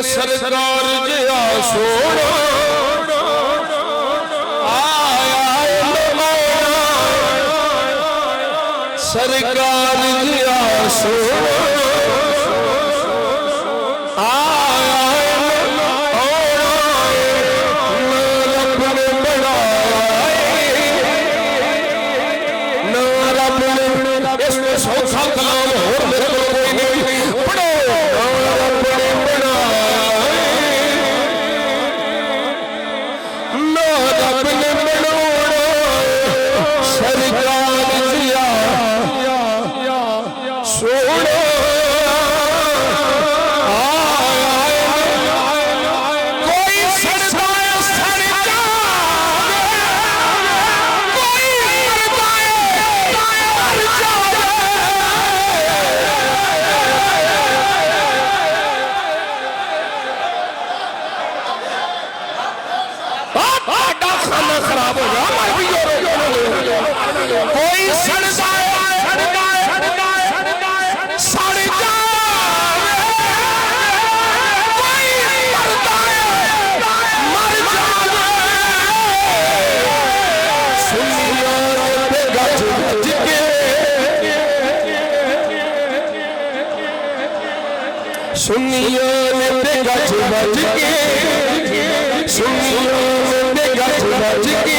सरकार जया सोना सरकार जया सोना सौखा कलाम और मेरे को कोई नहीं पढ़ो ना रब ने बनाया सरकार जिया सोना कोई सड़ता है सड़ता कोई मरता खराब हो गया कोई सड़ता है कोई मरता है मर जावे सुनिया रे गज बज के सुनिया रे गज बज के सुनिया रे गज बज के